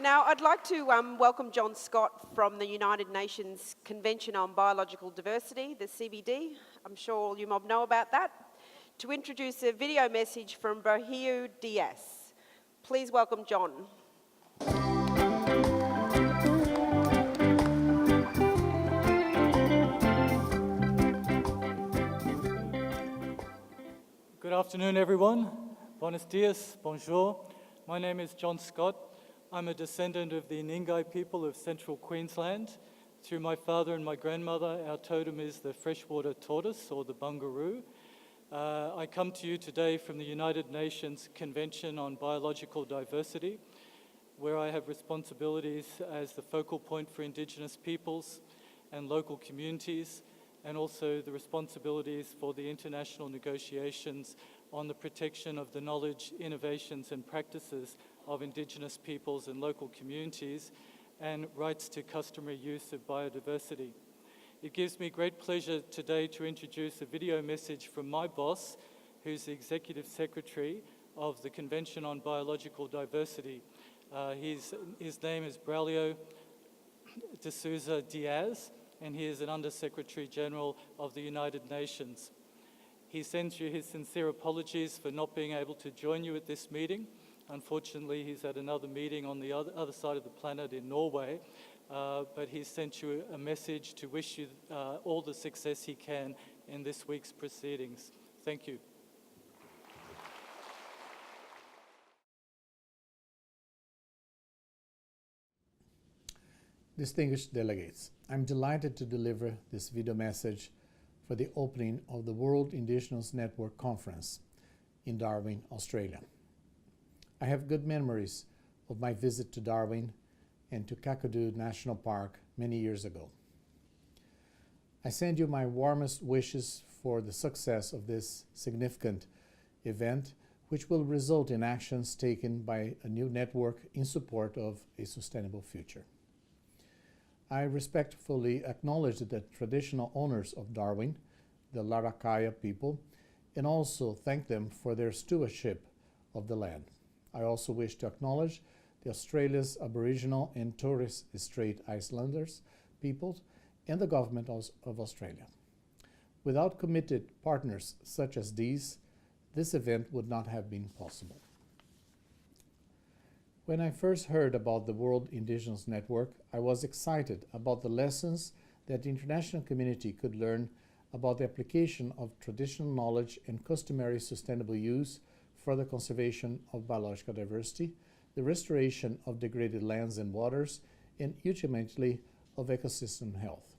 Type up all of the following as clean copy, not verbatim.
Now, I'd like to welcome John Scott from the United Nations Convention on Biological Diversity, the CBD. I'm sure all you mob know about that. To introduce a video message from Braulio Dias. Please welcome John. Good afternoon, everyone. Buenos dias, bonjour. My name is John Scott. I'm a descendant of the Ningay people of central Queensland. Through my father and my grandmother, our totem is the freshwater tortoise, or the bungaroo. I come to you today from the United Nations Convention on Biological Diversity, where I have responsibilities as the focal point for Indigenous peoples and local communities, and also the responsibilities for the international negotiations on the protection of the knowledge, innovations and practices of Indigenous peoples and local communities, and rights to customary use of biodiversity. It gives me great pleasure today to introduce a video message from my boss, who's the Executive Secretary of the Convention on Biological Diversity. His name is Braulio Dias, and he is an Under-Secretary General of the United Nations. He sends you his sincere apologies for not being able to join you at this meeting. Unfortunately, he's at another meeting on the other side of the planet in Norway, but he sent you a message to wish you all the success he can in this week's proceedings. Thank you. Distinguished delegates, I'm delighted to deliver this video message for the opening of the World Indigenous Network Conference in Darwin, Australia. I have good memories of my visit to Darwin and to Kakadu National Park many years ago. I send you my warmest wishes for the success of this significant event, which will result in actions taken by a new network in support of a sustainable future. I respectfully acknowledge the traditional owners of Darwin, the Larrakia people, and also thank them for their stewardship of the land. I also wish to acknowledge the Australia's Aboriginal and Torres Strait Islanders peoples and the government of Australia. Without committed partners such as these, this event would not have been possible. When I first heard about the World Indigenous Network, I was excited about the lessons that the international community could learn about the application of traditional knowledge and customary sustainable use for the conservation of biological diversity, the restoration of degraded lands and waters, and ultimately of ecosystem health.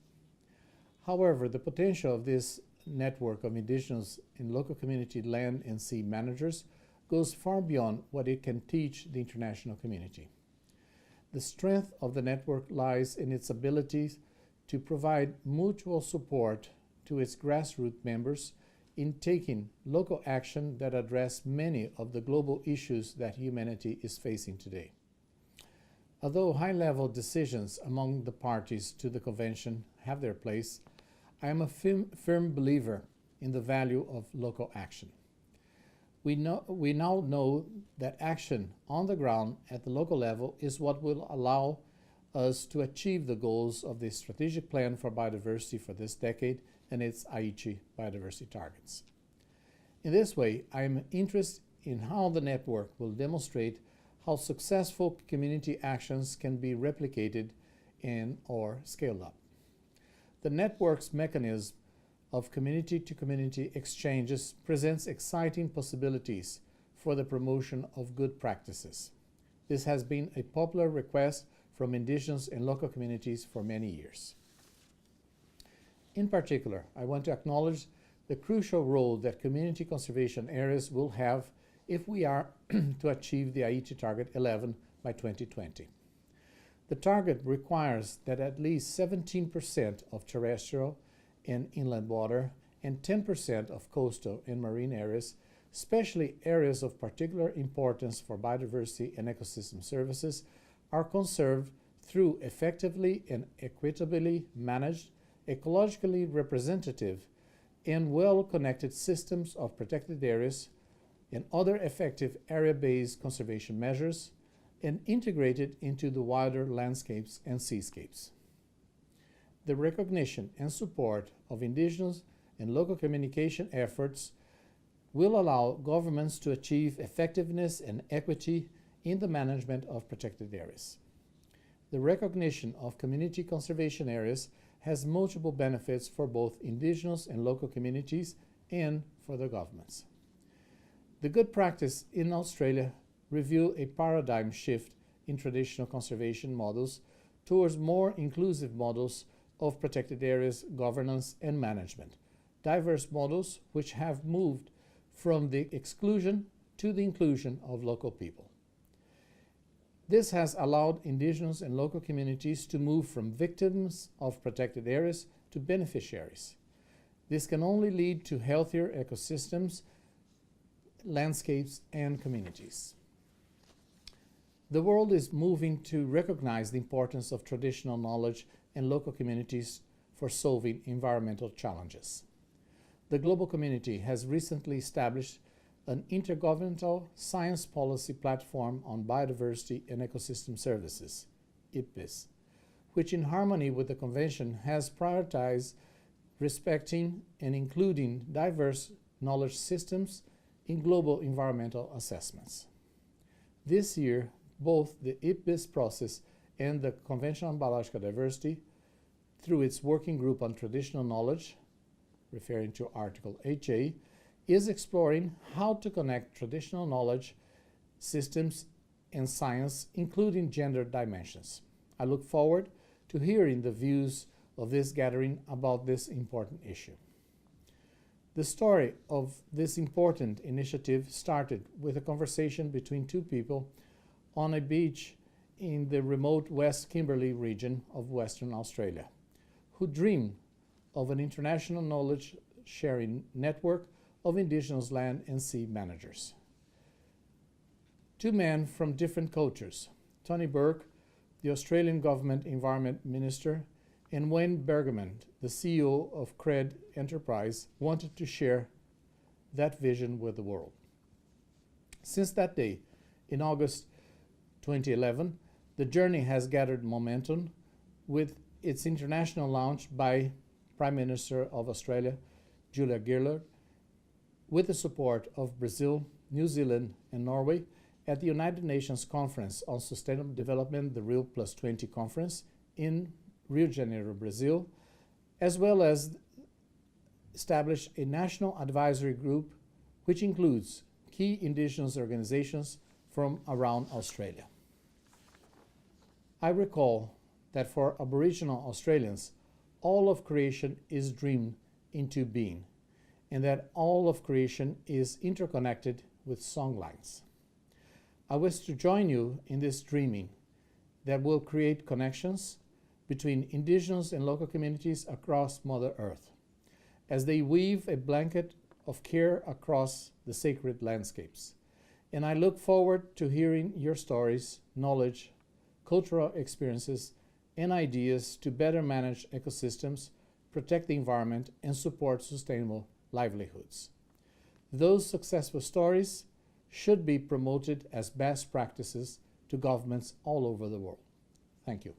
However, the potential of this network of Indigenous and local community land and sea managers goes far beyond what it can teach the international community. The strength of the network lies in its ability to provide mutual support to its grassroots members in taking local action that address many of the global issues that humanity is facing today. Although high-level decisions among the parties to the convention have their place, I am a firm believer in the value of local action. We now know that action on the ground at the local level is what will allow us to achieve the goals of the Strategic Plan for Biodiversity for this decade and its Aichi biodiversity targets. In this way, I am interested in how the network will demonstrate how successful community actions can be replicated and or scaled up. The network's mechanism of community-to-community exchanges presents exciting possibilities for the promotion of good practices. This has been a popular request from Indigenous and local communities for many years. In particular, I want to acknowledge the crucial role that community conservation areas will have if we are to achieve the Aichi Target 11 by 2020. The target requires that at least 17% of terrestrial and inland water and 10% of coastal and marine areas, especially areas of particular importance for biodiversity and ecosystem services, are conserved through effectively and equitably managed, ecologically representative, and well-connected systems of protected areas and other effective area-based conservation measures and integrated into the wider landscapes and seascapes. The recognition and support of Indigenous and local communication efforts will allow governments to achieve effectiveness and equity in the management of protected areas. The recognition of community conservation areas has multiple benefits for both Indigenous and local communities and for the governments. The good practice in Australia reveal a paradigm shift in traditional conservation models towards more inclusive models of protected areas governance and management, diverse models which have moved from the exclusion to the inclusion of local people. This has allowed Indigenous and local communities to move from victims of protected areas to beneficiaries. This can only lead to healthier ecosystems, landscapes, and communities. The world is moving to recognize the importance of traditional knowledge and local communities for solving environmental challenges. The global community has recently established an intergovernmental science policy platform on biodiversity and ecosystem services, IPBES, which in harmony with the Convention has prioritized respecting and including diverse knowledge systems in global environmental assessments. This year, both the IPBES process and the Convention on Biological Diversity, through its Working Group on Traditional Knowledge, referring to Article HA, is exploring how to connect traditional knowledge systems and science, including gender dimensions. I look forward to hearing the views of this gathering about this important issue. The story of this important initiative started with a conversation between two people on a beach in the remote West Kimberley region of Western Australia, who dreamed of an international knowledge sharing network of Indigenous land and sea managers. Two men from different cultures, Tony Burke, the Australian Government Environment Minister, and Wayne Bergerman, the CEO of CRED Enterprise, wanted to share that vision with the world. Since that day, in August 2011, the journey has gathered momentum with its international launch by Prime Minister of Australia, Julia Gillard, with the support of Brazil, New Zealand, and Norway at the United Nations Conference on Sustainable Development, the Rio +20 Conference in Rio de Janeiro, Brazil, as well as establish a national advisory group which includes key Indigenous organizations from around Australia. I recall that for Aboriginal Australians, all of creation is dreamed into being, and that all of creation is interconnected with songlines. I wish to join you in this dreaming that will create connections between Indigenous and local communities across Mother Earth, as they weave a blanket of care across the sacred landscapes. And I look forward to hearing your stories, knowledge, cultural experiences, and ideas to better manage ecosystems, protect the environment, and support sustainable livelihoods. Those successful stories should be promoted as best practices to governments all over the world. Thank you.